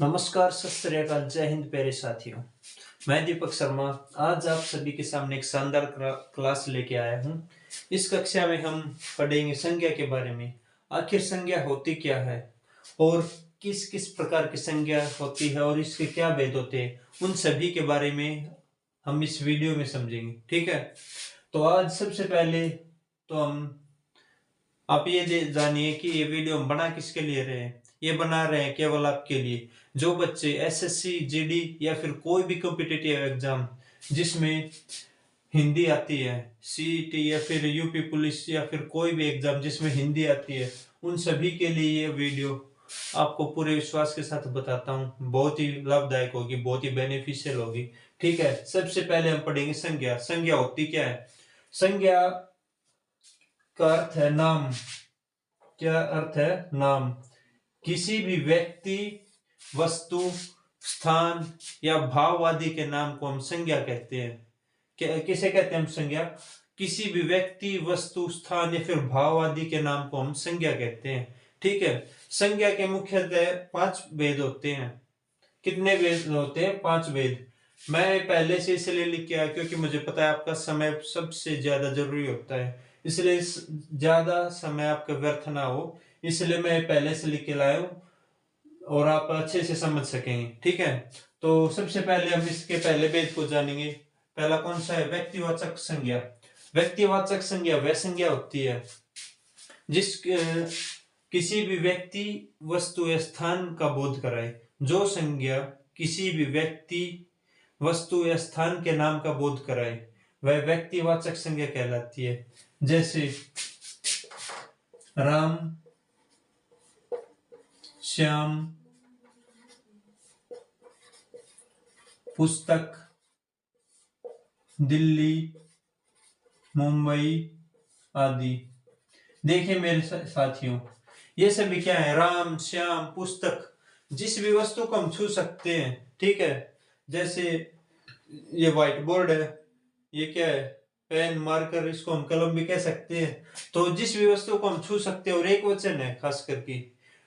नमस्कार, सत श्री अकाल, जय हिंद प्यारे साथियों। मैं दीपक शर्मा आज आप सभी के सामने एक शानदार क्लास लेके आया हूँ। इस कक्षा में हम पढ़ेंगे संज्ञा के बारे में। आखिर संज्ञा होती क्या है और किस किस प्रकार की संज्ञा होती है और इसके क्या भेद होते हैं, उन सभी के बारे में हम इस वीडियो में समझेंगे। ठीक है, तो आज सबसे पहले तो आप ये जानिए कि ये वीडियो हम बना किसके लिए रहे हैं। ये बना रहे हैं केवल आपके लिए, जो बच्चे एसएससी, जीडी या फिर कोई भी कॉम्पिटिटिव एग्जाम जिसमें हिंदी आती है, सीईटी या फिर यूपी पुलिस या फिर कोई भी एग्जाम जिसमें हिंदी आती है, उन सभी के लिए ये वीडियो आपको पूरे विश्वास के साथ बताता हूँ। बहुत ही लाभदायक होगी, बहुत ही बेनिफिशियल होगी। ठीक है, सबसे पहले हम पढ़ेंगे संज्ञा। संज्ञा होती क्या है? संज्ञा का अर्थ है नाम। क्या अर्थ है? नाम। किसी भी व्यक्ति, वस्तु, स्थान या भाव आदि के नाम को हम संज्ञा कहते हैं। किसे कहते हैं हम संज्ञा? किसी भी व्यक्ति, वस्तु, स्थान या फिर भाव आदि के नाम को हम संज्ञा कहते हैं। ठीक है, संज्ञा के मुख्यतः 5 भेद होते हैं। कितने भेद होते हैं? 5 भेद। मैं पहले से इसलिए लिख के आया क्योंकि मुझे पता है आपका समय सबसे ज्यादा जरूरी होता है, इसलिए ज्यादा समय आपका व्यर्थ ना हो, इसलिए मैं पहले से लिख के लाया हूं और आप अच्छे से समझ सकेंगे। ठीक है, तो सबसे पहले हम इसके पहले भेद को जानेंगे। पहला कौन सा है? व्यक्तिवाचक संज्ञा। व्यक्तिवाचक संज्ञा वह संज्ञा होती है जिस किसी भी व्यक्ति, वस्तु या स्थान का बोध कराए। जो संज्ञा किसी भी व्यक्ति, वस्तु या स्थान के नाम का बोध कराए वह व्यक्तिवाचक संज्ञा कहलाती है। जैसे राम, श्याम, पुस्तक, दिल्ली, मुंबई आदि। देखिए मेरे साथियों, ये सभी क्या है? राम, श्याम, पुस्तक। जिस भी वस्तु को हम छू सकते हैं। ठीक है, जैसे ये व्हाइट बोर्ड है, ये क्या है? पेन, मार्कर, इसको हम कलम भी कह सकते हैं। तो जिस भी वस्तु को हम छू सकते हैं और एक वचन है खास करके,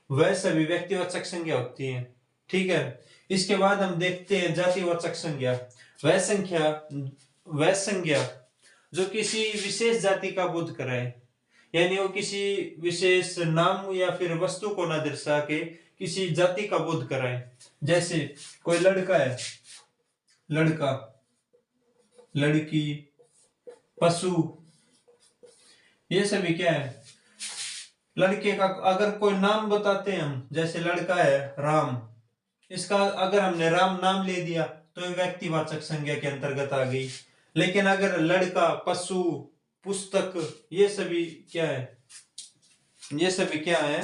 वह सभी व्यक्तिवाचक संज्ञा होती है। ठीक है, इसके बाद हम देखते हैं जातिवाचक संज्ञा। वह संज्ञा जो किसी विशेष जाति का बोध कराए, यानी वो किसी विशेष नाम या फिर वस्तु को न दर्शा के किसी जाति का बोध कराए। जैसे कोई लड़का है, लड़का, लड़की, पशु, ये सभी क्या है? लड़के का अगर कोई नाम बताते हैं हम, जैसे लड़का है राम, इसका अगर हमने राम नाम ले दिया तो ये व्यक्तिवाचक संज्ञा के अंतर्गत आ गई। लेकिन अगर लड़का, पशु, पुस्तक, ये सभी क्या है? ये सभी क्या है?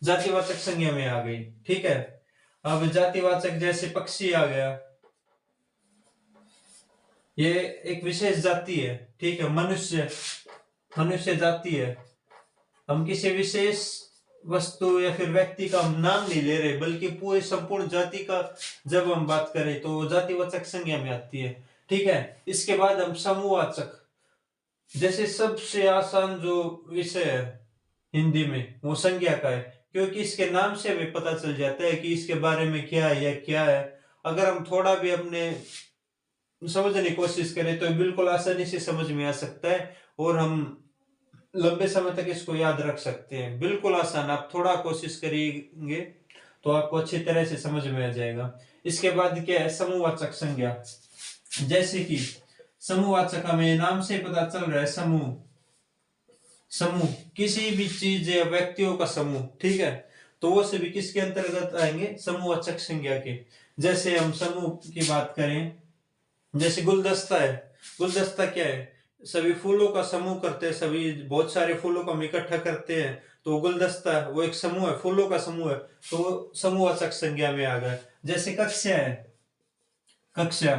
जातिवाचक संज्ञा में आ गई। ठीक है, अब जातिवाचक जैसे पक्षी आ गया, ये एक विशेष जाति है। ठीक है, मनुष्य, मनुष्य जाति है। हम किसी विशेष वस्तु या फिर व्यक्ति का हम नाम नहीं ले रहे, बल्कि पूरे संपूर्ण जाति का जब हम बात करें तो जातिवाचक संज्ञा में आती है। ठीक है, इसके बाद हम समूहवाचक, जैसे सबसे आसान जो विषय है हिंदी में वो संज्ञा का है, क्योंकि इसके नाम से हमें पता चल जाता है कि इसके बारे में क्या है या क्या है। अगर हम थोड़ा भी अपने समझने की कोशिश करें तो बिल्कुल आसानी से समझ में आ सकता है और हम लंबे समय तक इसको याद रख सकते हैं। बिल्कुल आसान, आप थोड़ा कोशिश करेंगे तो आपको अच्छी तरह से समझ में आ जाएगा। इसके बाद क्या है? समूहवाचक संज्ञा। जैसे कि समूहवाचक हमें नाम से पता चल रहा है, समूह, समूह किसी भी चीज या व्यक्तियों का समूह। ठीक है, तो वो सभी किसके अंतर्गत आएंगे? समूहवाचक संज्ञा के। जैसे हम समूह की बात करें, जैसे गुलदस्ता है। गुलदस्ता क्या है? सभी फूलों का समूह करते हैं, सभी बहुत सारे फूलों को हम इकट्ठा करते हैं, तो गुलदस्ता है, वो एक समूह है, फूलों का समूह है, तो समूहवाचक संज्ञा में आ गया। जैसे कक्षा है, कक्षा,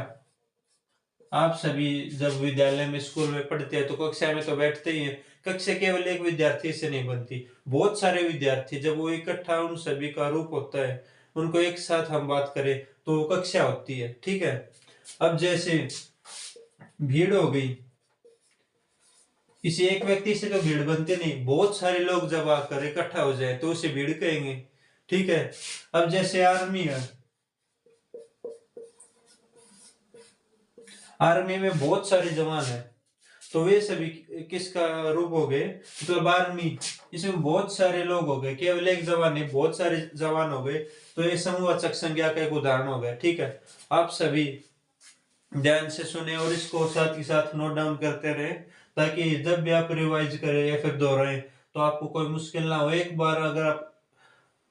आप सभी जब विद्यालय में, स्कूल में पढ़ते हैं तो कक्षा में तो बैठते ही हैं। कक्षा केवल एक विद्यार्थी से नहीं बनती, बहुत सारे विद्यार्थी जब वो इकट्ठा, उन सभी का रूप होता है, उनको एक साथ हम बात करें तो वो कक्षा होती है। ठीक है, अब जैसे भीड़ हो गई, किसी एक व्यक्ति से तो भीड़ बनते नहीं, बहुत सारे लोग जब आकर इकट्ठा हो जाए तो उसे भीड़ कहेंगे। ठीक है। अब जैसे आर्मी है, आर्मी में बहुत सारे जवान है, तो वे सभी किसका रूप हो गए, मतलब आर्मी, इसमें बहुत सारे लोग हो गए, केवल एक जवान नहीं बहुत सारे जवान हो गए, तो ये समूहवाचक संज्ञा का एक उदाहरण हो गया। ठीक है, आप सभी ध्यान से सुने और इसको साथ ही साथ नोट डाउन करते रहे, ताकि जब भी आप रिवाइज करें या फिर दोहराएं तो आपको कोई मुश्किल ना हो। एक बार अगर आप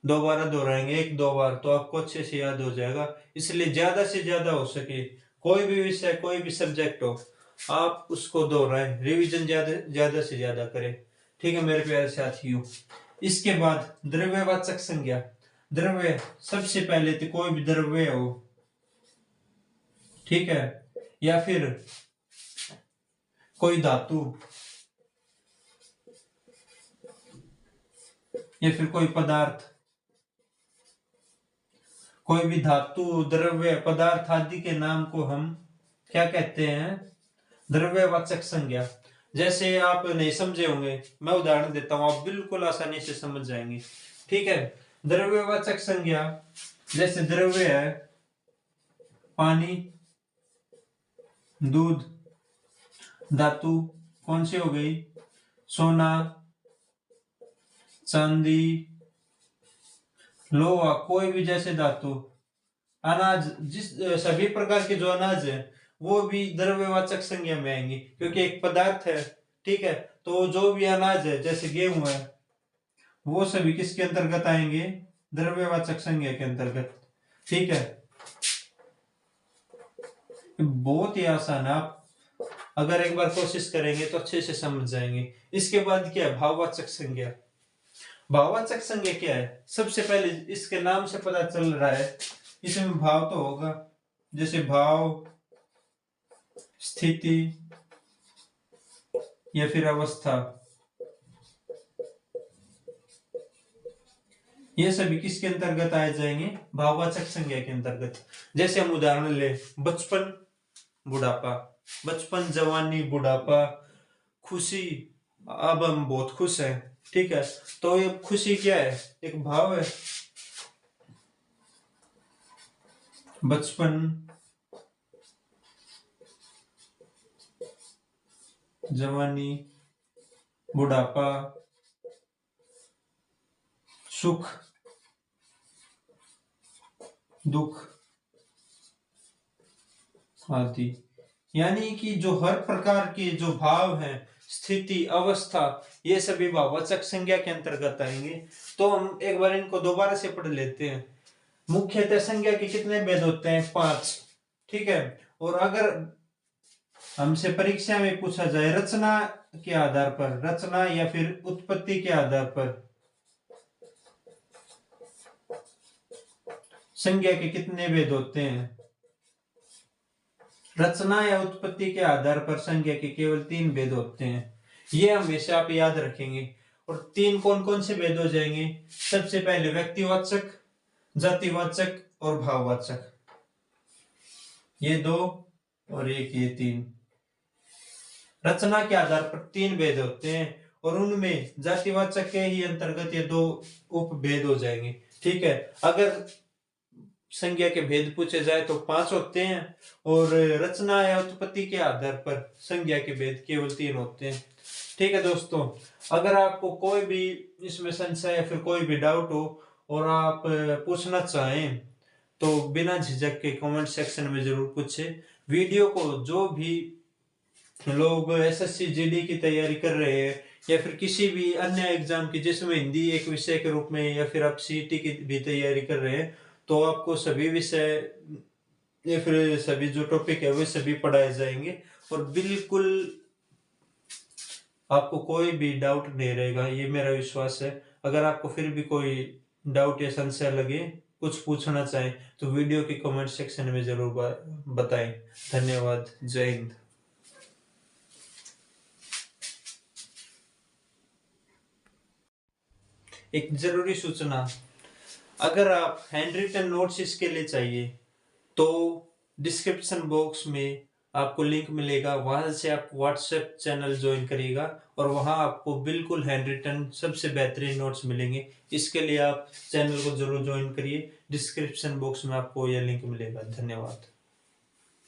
दोबारा दोहराएंगे, एक दो बार, तो आपको अच्छे से याद हो जाएगा। इसलिए ज्यादा से ज्यादा हो सके, कोई भी विषय कोई भी सब्जेक्ट हो, आप उसको दोहराएं, रिवीजन ज्यादा ज्यादा से ज्यादा करें। ठीक है मेरे प्यारे साथियों। इसके बाद द्रव्यवाचक संज्ञा। द्रव्य, सबसे पहले तो कोई भी द्रव्य हो, ठीक है, या फिर कोई धातु, या फिर कोई पदार्थ, कोई भी धातु, द्रव्य, पदार्थ आदि के नाम को हम क्या कहते हैं, द्रव्यवाचक संज्ञा। जैसे आप नहीं समझे होंगे, मैं उदाहरण देता हूं, आप बिल्कुल आसानी से समझ जाएंगे। ठीक है, द्रव्यवाचक संज्ञा, जैसे द्रव्य है पानी, दूध, धातु कौन सी हो गई, सोना, चांदी, लोहा, कोई भी जैसे धातु, अनाज, जिस सभी प्रकार के जो अनाज है वो भी द्रव्यवाचक संज्ञा में आएंगे, क्योंकि एक पदार्थ है। ठीक है, तो जो भी अनाज है जैसे गेहूं है, वो सभी किसके अंतर्गत आएंगे, द्रव्यवाचक संज्ञा के अंतर्गत। ठीक है, बहुत ही आसान है, आप अगर एक बार कोशिश करेंगे तो अच्छे से समझ जाएंगे। इसके बाद क्या है, भाववाचक संज्ञा। भाववाचक संज्ञा क्या है, सबसे पहले इसके नाम से पता चल रहा है, इसमें भाव तो होगा, जैसे भाव, स्थिति या फिर अवस्था, ये सभी किसके अंतर्गत आए जाएंगे, भाववाचक संज्ञा के अंतर्गत। जैसे हम उदाहरण ले, बचपन, बुढ़ापा, बचपन, जवानी, बुढ़ापा, खुशी, अब हम बहुत खुश हैं। ठीक है, तो ये खुशी क्या है, एक भाव है। बचपन, जवानी, बुढ़ापा, सुख, दुख आदि, यानी कि जो हर प्रकार के जो भाव हैं, स्थिति, अवस्था, ये सभी भाववाचक संज्ञा के अंतर्गत आएंगे। तो हम एक बार इनको दोबारा से पढ़ लेते हैं। मुख्यतः संज्ञा के कितने भेद होते हैं, 5। ठीक है, और अगर हमसे परीक्षा में पूछा जाए रचना के आधार पर, रचना या फिर उत्पत्ति के आधार पर संज्ञा के कितने भेद होते हैं, रचना या उत्पत्ति के आधार पर संज्ञा के केवल 3 भेद होते हैं। ये हमेशा आप याद रखेंगे। और 3 कौन कौन से भेद हो जाएंगे, सबसे पहले व्यक्तिवाचक, जातिवाचक और भाववाचक, ये 2 और एक ये 3। रचना के आधार पर 3 भेद होते हैं, और उनमें जातिवाचक के ही अंतर्गत ये 2 उपभेद हो जाएंगे। ठीक है, अगर संज्ञा के भेद पूछे जाए तो 5 होते हैं, और रचना या उत्पत्ति के आधार पर संज्ञा के भेद केवल 3 होते हैं। ठीक है दोस्तों, अगर आपको कोई भी इसमें संशय या फिर कोई भी डाउट हो और आप पूछना चाहें तो बिना झिझक के कमेंट सेक्शन में जरूर पूछें। वीडियो को जो भी लोग एसएससी जीडी की तैयारी कर रहे हैं या फिर किसी भी अन्य एग्जाम की जिसमें हिंदी एक विषय के रूप में, या फिर आप सीईटी की भी तैयारी कर रहे हैं, तो आपको सभी विषय या फिर सभी जो टॉपिक है वे सभी पढ़ाए जाएंगे, और बिल्कुल आपको कोई भी डाउट नहीं रहेगा, ये मेरा विश्वास है। अगर आपको फिर भी कोई डाउट या संशय लगे, कुछ पूछना चाहें, तो वीडियो के कमेंट सेक्शन में जरूर बताएं। धन्यवाद, जय हिंद। एक जरूरी सूचना, अगर आप हैंड रिटन नोट्स इसके लिए चाहिए तो डिस्क्रिप्शन बॉक्स में आपको लिंक मिलेगा, वहां से आप व्हाट्सएप चैनल ज्वाइन करिएगा और वहां आपको बिल्कुल हैंड रिटन सबसे बेहतरीन नोट्स मिलेंगे। इसके लिए आप चैनल को जरूर ज्वाइन करिए। डिस्क्रिप्शन बॉक्स में आपको यह लिंक मिलेगा। धन्यवाद।